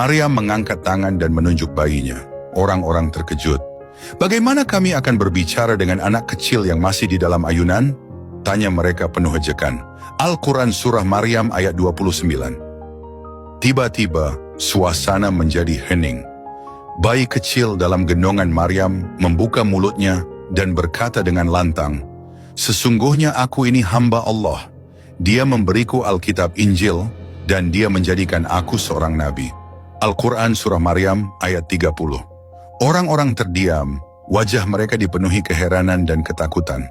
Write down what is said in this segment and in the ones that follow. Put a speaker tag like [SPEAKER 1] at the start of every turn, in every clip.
[SPEAKER 1] Maryam mengangkat tangan dan menunjuk bayinya. Orang-orang terkejut. Bagaimana kami akan berbicara dengan anak kecil yang masih di dalam ayunan? Tanya mereka penuh ejekan. Al-Quran Surah Maryam ayat 29. Tiba-tiba, suasana menjadi hening. Bayi kecil dalam gendongan Maryam membuka mulutnya dan berkata dengan lantang, "Sesungguhnya aku ini hamba Allah. Dia memberiku Alkitab Injil dan dia menjadikan aku seorang nabi." Al-Quran Surah Maryam ayat 30. Orang-orang terdiam, wajah mereka dipenuhi keheranan dan ketakutan.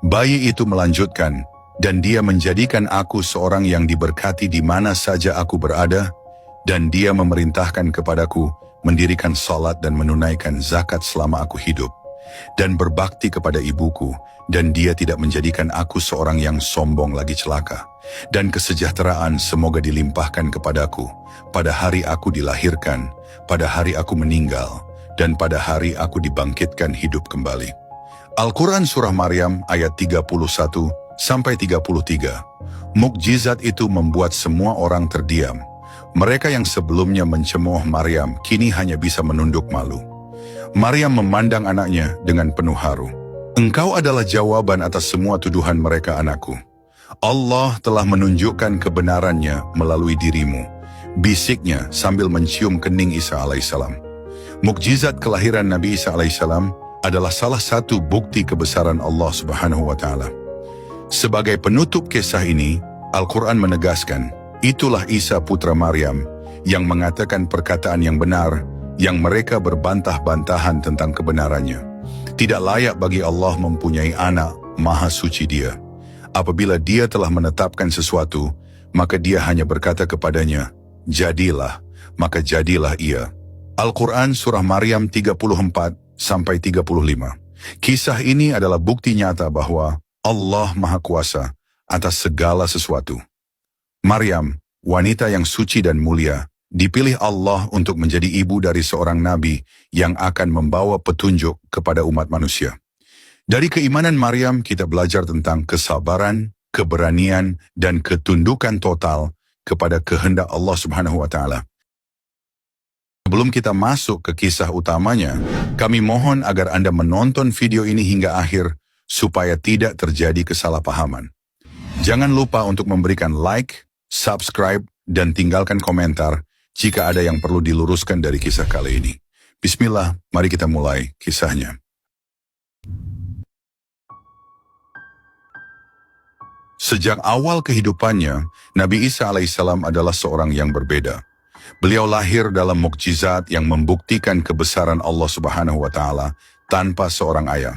[SPEAKER 1] Bayi itu melanjutkan, "Dan dia menjadikan aku seorang yang diberkati di mana saja aku berada, dan dia memerintahkan kepadaku mendirikan salat dan menunaikan zakat selama aku hidup, dan berbakti kepada ibuku, dan dia tidak menjadikan aku seorang yang sombong lagi celaka, dan kesejahteraan semoga dilimpahkan kepadaku pada hari aku dilahirkan, pada hari aku meninggal, dan pada hari aku dibangkitkan hidup kembali." Al-Quran Surah Maryam ayat 31-33. Mukjizat itu membuat semua orang terdiam. Mereka yang sebelumnya mencemooh Maryam kini hanya bisa menunduk malu. Maryam memandang anaknya dengan penuh haru. "Engkau adalah jawaban atas semua tuduhan mereka, anakku. Allah telah menunjukkan kebenarannya melalui dirimu," bisiknya sambil mencium kening Isa alaihissalam. Mukjizat kelahiran Nabi Isa alaihissalam adalah salah satu bukti kebesaran Allah Subhanahu wa Ta'ala. Sebagai penutup kisah ini, Al-Quran menegaskan, itulah Isa putra Maryam yang mengatakan perkataan yang benar, yang mereka berbantah-bantahan tentang kebenarannya. Tidak layak bagi Allah mempunyai anak, maha suci Dia. Apabila Dia telah menetapkan sesuatu, maka Dia hanya berkata kepadanya, "Jadilah," maka jadilah ia. Al-Quran Surah Maryam 34-35. Kisah ini adalah bukti nyata bahwa Allah Maha Kuasa atas segala sesuatu. Maryam, wanita yang suci dan mulia, dipilih Allah untuk menjadi ibu dari seorang nabi yang akan membawa petunjuk kepada umat manusia. Dari keimanan Maryam kita belajar tentang kesabaran, keberanian, dan ketundukan total kepada kehendak Allah Subhanahu wa Ta'ala. Sebelum kita masuk ke kisah utamanya, kami mohon agar Anda menonton video ini hingga akhir supaya tidak terjadi kesalahpahaman. Jangan lupa untuk memberikan like, subscribe, dan tinggalkan komentar jika ada yang perlu diluruskan dari kisah kali ini. Bismillah, mari kita mulai kisahnya. Sejak awal kehidupannya, Nabi Isa alaihissalam adalah seorang yang berbeda. Beliau lahir dalam mukjizat yang membuktikan kebesaran Allah Subhanahu wa Ta'ala tanpa seorang ayah.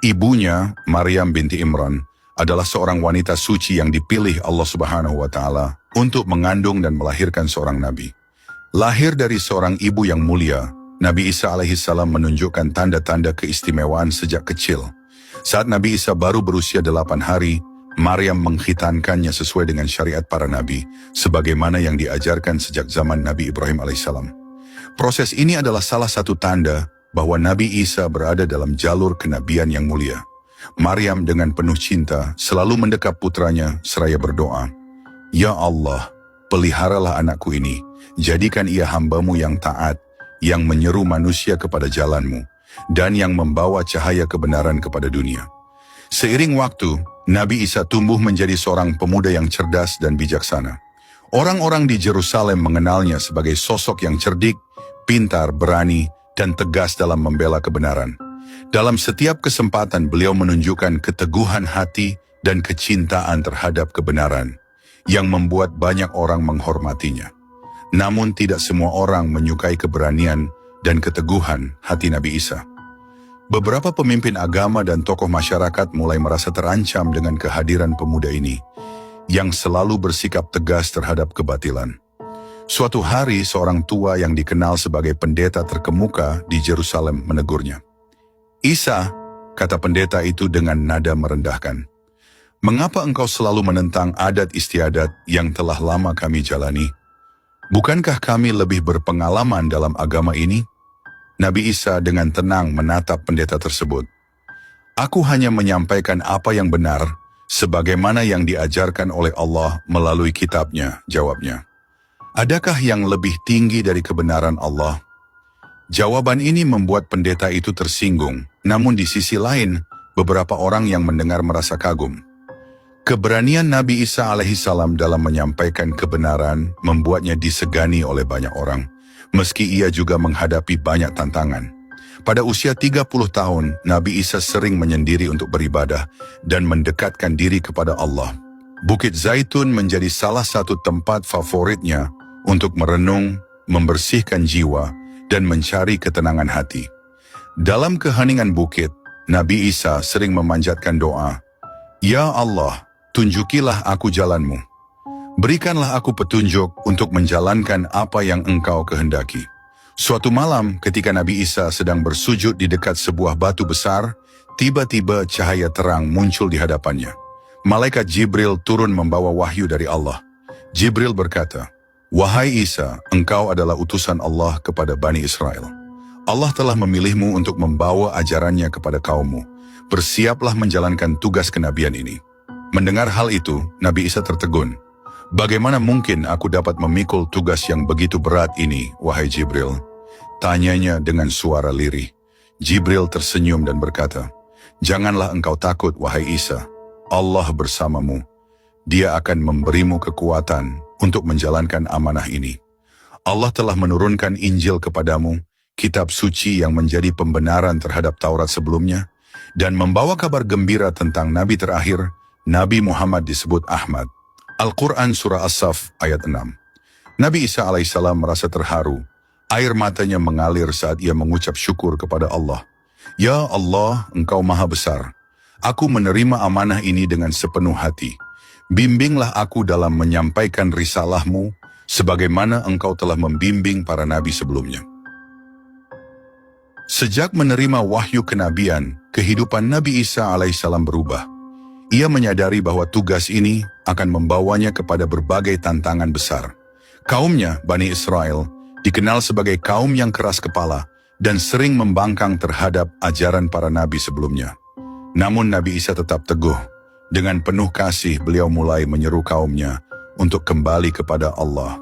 [SPEAKER 1] Ibunya, Maryam binti Imran, adalah seorang wanita suci yang dipilih Allah Subhanahu wa Ta'ala untuk mengandung dan melahirkan seorang nabi. Lahir dari seorang ibu yang mulia, Nabi Isa alaihissalam menunjukkan tanda-tanda keistimewaan sejak kecil. Saat Nabi Isa baru berusia 8 hari, Maryam mengkhitankannya sesuai dengan syariat para nabi, sebagaimana yang diajarkan sejak zaman Nabi Ibrahim alaihissalam. Proses ini adalah salah satu tanda bahwa Nabi Isa berada dalam jalur kenabian yang mulia. Maryam dengan penuh cinta selalu mendekap putranya seraya berdoa, "Ya Allah, peliharalah anakku ini, jadikan ia hamba-Mu yang taat, yang menyeru manusia kepada jalan-Mu, dan yang membawa cahaya kebenaran kepada dunia." Seiring waktu, Nabi Isa tumbuh menjadi seorang pemuda yang cerdas dan bijaksana. Orang-orang di Yerusalem mengenalnya sebagai sosok yang cerdik, pintar, berani, dan tegas dalam membela kebenaran. Dalam setiap kesempatan beliau menunjukkan keteguhan hati dan kecintaan terhadap kebenaran, yang membuat banyak orang menghormatinya. Namun tidak semua orang menyukai keberanian dan keteguhan hati Nabi Isa. Beberapa pemimpin agama dan tokoh masyarakat mulai merasa terancam dengan kehadiran pemuda ini, yang selalu bersikap tegas terhadap kebatilan. Suatu hari, seorang tua yang dikenal sebagai pendeta terkemuka di Yerusalem menegurnya. "Isa," kata pendeta itu dengan nada merendahkan, "mengapa engkau selalu menentang adat istiadat yang telah lama kami jalani? Bukankah kami lebih berpengalaman dalam agama ini?" Nabi Isa dengan tenang menatap pendeta tersebut. "Aku hanya menyampaikan apa yang benar, sebagaimana yang diajarkan oleh Allah melalui kitabnya," jawabnya. Adakah yang lebih tinggi dari kebenaran Allah? Jawaban ini membuat pendeta itu tersinggung, namun di sisi lain, beberapa orang yang mendengar merasa kagum. Keberanian Nabi Isa alaihissalam dalam menyampaikan kebenaran membuatnya disegani oleh banyak orang, meski ia juga menghadapi banyak tantangan. Pada usia 30 tahun, Nabi Isa sering menyendiri untuk beribadah dan mendekatkan diri kepada Allah. Bukit Zaitun menjadi salah satu tempat favoritnya untuk merenung, membersihkan jiwa, dan mencari ketenangan hati. Dalam keheningan bukit, Nabi Isa sering memanjatkan doa, "Ya Allah, tunjukilah aku jalan-Mu. Berikanlah aku petunjuk untuk menjalankan apa yang Engkau kehendaki." Suatu malam ketika Nabi Isa sedang bersujud di dekat sebuah batu besar, tiba-tiba cahaya terang muncul di hadapannya. Malaikat Jibril turun membawa wahyu dari Allah. Jibril berkata, "Wahai Isa, engkau adalah utusan Allah kepada Bani Israel. Allah telah memilihmu untuk membawa ajarannya kepada kaummu. Bersiaplah menjalankan tugas kenabian ini." Mendengar hal itu, Nabi Isa tertegun. "Bagaimana mungkin aku dapat memikul tugas yang begitu berat ini, wahai Jibril?" Tanyanya dengan suara lirih. Jibril tersenyum dan berkata, "Janganlah engkau takut, wahai Isa. Allah bersamamu. Dia akan memberimu kekuatan untuk menjalankan amanah ini. Allah telah menurunkan Injil kepadamu, kitab suci yang menjadi pembenaran terhadap Taurat sebelumnya, dan membawa kabar gembira tentang Nabi terakhir, Nabi Muhammad disebut Ahmad." Al-Quran Surah As-Saff ayat 6. Nabi Isa alaihissalam merasa terharu. Air matanya mengalir saat ia mengucap syukur kepada Allah. "Ya Allah, Engkau Maha Besar. Aku menerima amanah ini dengan sepenuh hati. Bimbinglah aku dalam menyampaikan risalah-Mu, sebagaimana Engkau telah membimbing para nabi sebelumnya." Sejak menerima wahyu kenabian, kehidupan Nabi Isa alaihissalam berubah. Ia menyadari bahwa tugas ini akan membawanya kepada berbagai tantangan besar. Kaumnya, Bani Israel, dikenal sebagai kaum yang keras kepala dan sering membangkang terhadap ajaran para nabi sebelumnya. Namun Nabi Isa tetap teguh. Dengan penuh kasih beliau mulai menyeru kaumnya untuk kembali kepada Allah.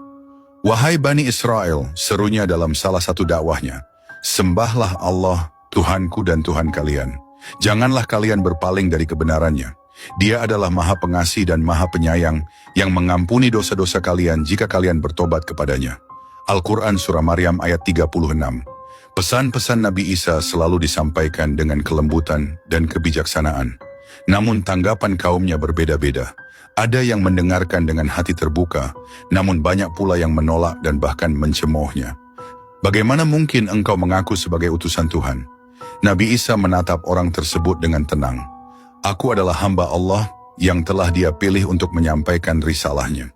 [SPEAKER 1] "Wahai Bani Israel," serunya dalam salah satu dakwahnya, "sembahlah Allah, Tuhanku dan Tuhan kalian. Janganlah kalian berpaling dari kebenarannya. Dia adalah Maha Pengasih dan Maha Penyayang yang mengampuni dosa-dosa kalian jika kalian bertobat kepadanya." Al-Quran Surah Maryam ayat 36. Pesan-pesan Nabi Isa selalu disampaikan dengan kelembutan dan kebijaksanaan. Namun tanggapan kaumnya berbeda-beda. Ada yang mendengarkan dengan hati terbuka, namun banyak pula yang menolak dan bahkan mencemoohnya. "Bagaimana mungkin engkau mengaku sebagai utusan Tuhan?" Nabi Isa menatap orang tersebut dengan tenang. "Aku adalah hamba Allah yang telah Dia pilih untuk menyampaikan risalahnya.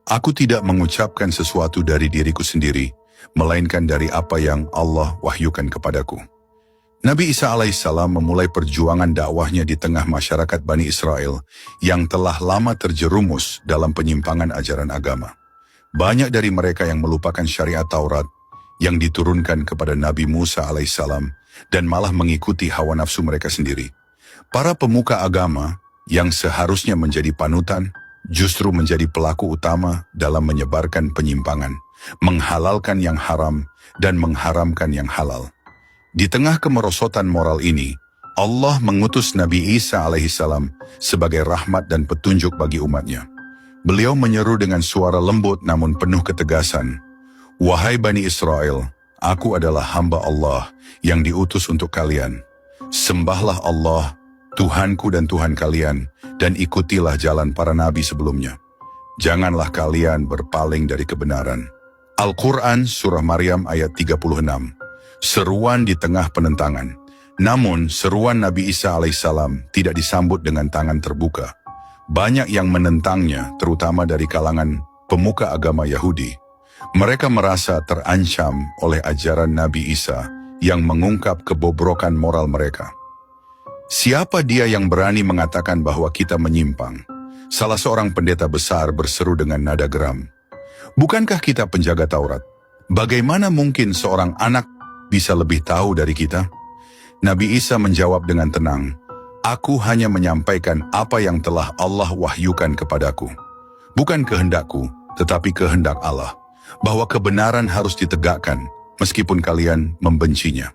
[SPEAKER 1] Aku tidak mengucapkan sesuatu dari diriku sendiri, melainkan dari apa yang Allah wahyukan kepadaku." Nabi Isa alaihissalam memulai perjuangan dakwahnya di tengah masyarakat Bani Israel yang telah lama terjerumus dalam penyimpangan ajaran agama. Banyak dari mereka yang melupakan syariat Taurat yang diturunkan kepada Nabi Musa alaihissalam dan malah mengikuti hawa nafsu mereka sendiri. Para pemuka agama yang seharusnya menjadi panutan justru menjadi pelaku utama dalam menyebarkan penyimpangan, menghalalkan yang haram, dan mengharamkan yang halal. Di tengah kemerosotan moral ini, Allah mengutus Nabi Isa alaihissalam sebagai rahmat dan petunjuk bagi umatnya. Beliau menyeru dengan suara lembut namun penuh ketegasan, "Wahai Bani Israel, aku adalah hamba Allah yang diutus untuk kalian. Sembahlah Allah, Tuhanku dan Tuhan kalian, dan ikutilah jalan para nabi sebelumnya. Janganlah kalian berpaling dari kebenaran." Al-Quran Surah Maryam ayat 36. Seruan di tengah penentangan. Namun seruan Nabi Isa alaihissalam tidak disambut dengan tangan terbuka. Banyak yang menentangnya, terutama dari kalangan pemuka agama Yahudi. Mereka merasa terancam oleh ajaran Nabi Isa yang mengungkap kebobrokan moral mereka. "Siapa dia yang berani mengatakan bahwa kita menyimpang?" Salah seorang pendeta besar berseru dengan nada geram. "Bukankah kita penjaga Taurat? Bagaimana mungkin seorang anak bisa lebih tahu dari kita?" Nabi Isa menjawab dengan tenang, "Aku hanya menyampaikan apa yang telah Allah wahyukan kepadaku. Bukan kehendakku, tetapi kehendak Allah. bahwa kebenaran harus ditegakkan meskipun kalian membencinya.